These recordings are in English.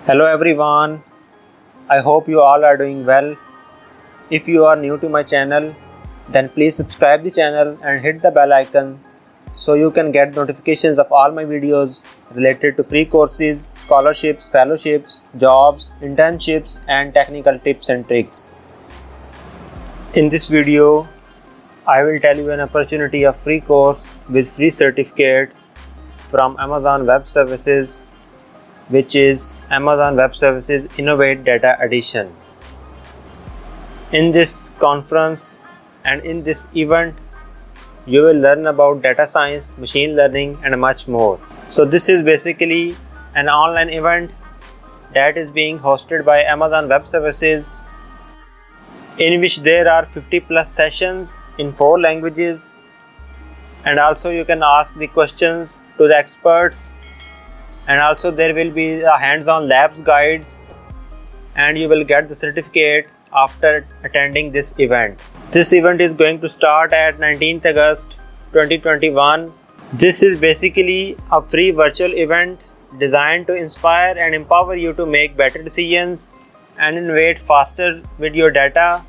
Hello everyone, I hope you all are doing well. If you are new to my channel, then please subscribe the channel and hit the bell icon so you can get notifications of all my videos related to free courses, scholarships, fellowships, jobs, internships and technical tips and tricks. In this video, I will tell you an opportunity of free course with free certificate from Amazon Web Services, which is Amazon Web Services Innovate Data Edition. In this conference and in this event, you will learn about data science, machine learning and much more. So this is basically an online event that is being hosted by Amazon Web Services, in which there are 50 plus sessions in 4 languages, and also you can ask the questions to the experts, and also there will be a hands-on labs guides, and you will get the certificate after attending this event. This event is going to start at 19th August 2021. This is basically a free virtual event designed to inspire and empower you to make better decisions and innovate faster with your data,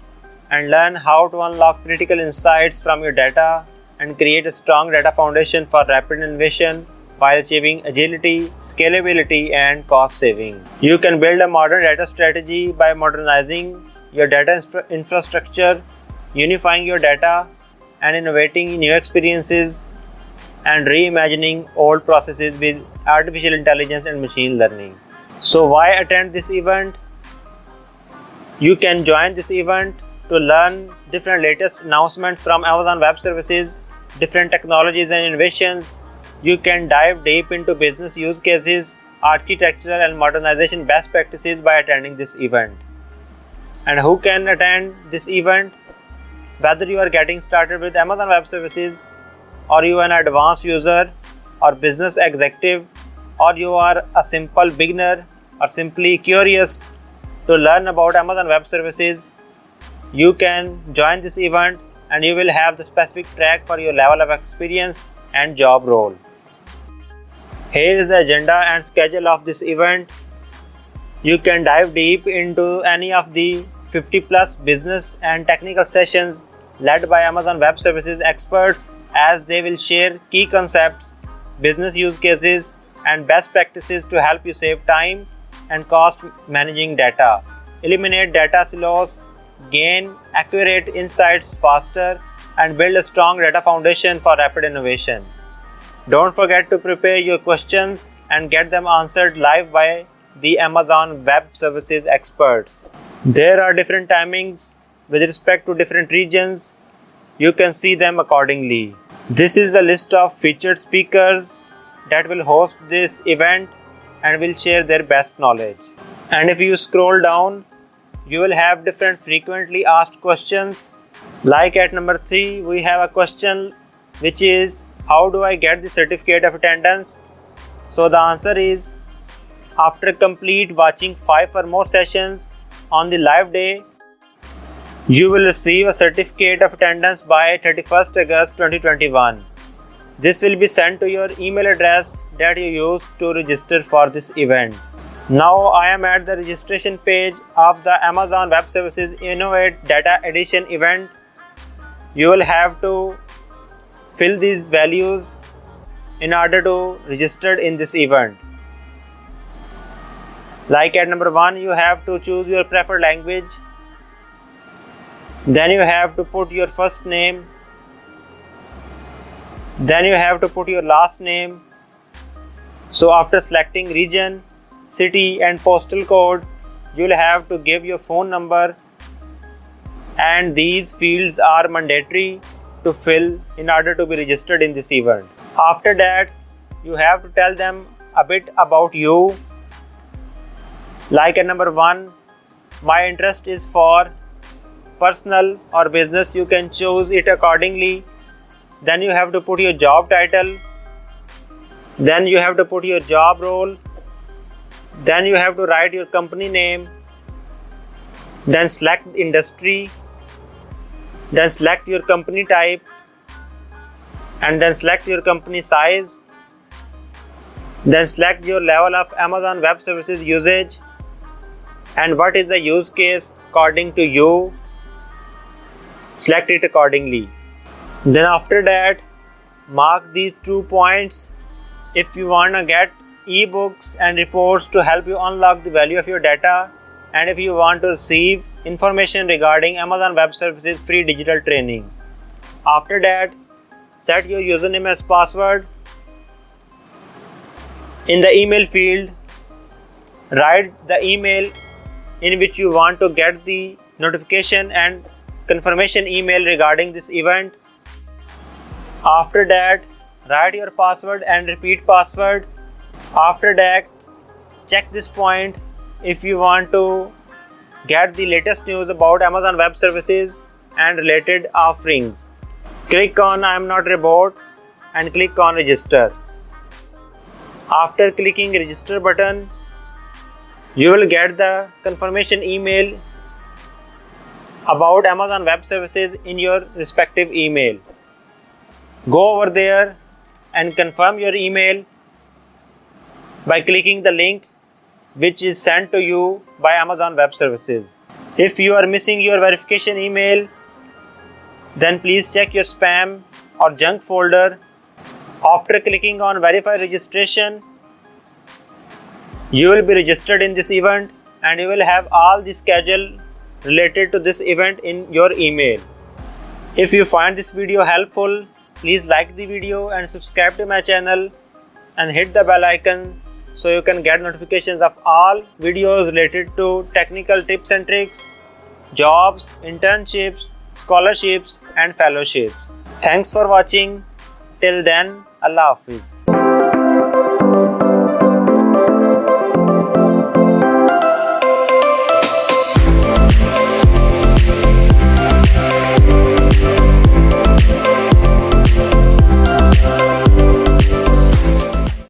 and learn how to unlock critical insights from your data and create a strong data foundation for rapid innovation while achieving agility, scalability and cost saving. You can build a modern data strategy by modernizing your data infrastructure, unifying your data and innovating new experiences, and reimagining old processes with artificial intelligence and machine learning. So why attend this event? You can join this event to learn different latest announcements from Amazon Web Services, different technologies and innovations. You can dive deep into business use cases, architectural and modernization best practices by attending this event. And who can attend this event? Whether you are getting started with Amazon Web Services, or you are an advanced user or business executive, or you are a simple beginner or simply curious to learn about Amazon Web Services, you can join this event and you will have the specific track for your level of experience and job role. Here is the agenda and schedule of this event. You can dive deep into any of the 50 plus business and technical sessions led by Amazon Web Services experts, as they will share key concepts, business use cases and best practices to help you save time and cost managing data, eliminate data silos, gain accurate insights faster, and build a strong data foundation for rapid innovation. Don't forget to prepare your questions and get them answered live by the Amazon Web Services experts. There are different timings with respect to different regions. You can see them accordingly. This is a list of featured speakers that will host this event and will share their best knowledge. And if you scroll down, you will have different frequently asked questions. Like at number 3, we have a question which is, how do I get the certificate of attendance? So the answer is, after complete watching 5 or more sessions on the live day, you will receive a certificate of attendance by 31st August 2021. This will be sent to your email address that you used to register for this event. Now I am at the registration page of the Amazon Web Services Innovate Data Edition event. You will have to fill these values in order to register in this event. Like at number 1, you have to choose your preferred language. Then you have to put your first name. Then you have to put your last name. So after selecting region, city and postal code, you will have to give your phone number, and these fields are mandatory to fill in order to be registered in this event. After that, you have to tell them a bit about you. Like at number 1, my interest is for personal or business. You can choose it accordingly. Then you have to put your job title. Then you have to put your job role. Then you have to write your company name. Then select industry. Then select your company type, and then select your company size. Then select your level of Amazon Web Services usage, and what is the use case according to you. Select it accordingly. Then after that, mark these 2 points. If you want to get ebooks and reports to help you unlock the value of your data, and if you want to receive information regarding Amazon Web Services free digital training. After that, set your username as password. In the email field, write the email in which you want to get the notification and confirmation email regarding this event. After that, write your password and repeat password. After that, check this point if you want to get the latest news about Amazon Web Services and related offerings. Click on I am not a robot and click on register. After clicking register button, you will get the confirmation email about Amazon Web Services in your respective email. Go over there and confirm your email by clicking the link which is sent to you by Amazon Web Services. If you are missing your verification email, then please check your spam or junk folder. After clicking on verify registration, you will be registered in this event and you will have all the schedule related to this event in your email. If you find this video helpful, please like the video and subscribe to my channel and hit the bell icon so you can get notifications of all videos related to technical tips and tricks, jobs, internships, scholarships and fellowships. Thanks for watching. Till then, Allah Hafiz.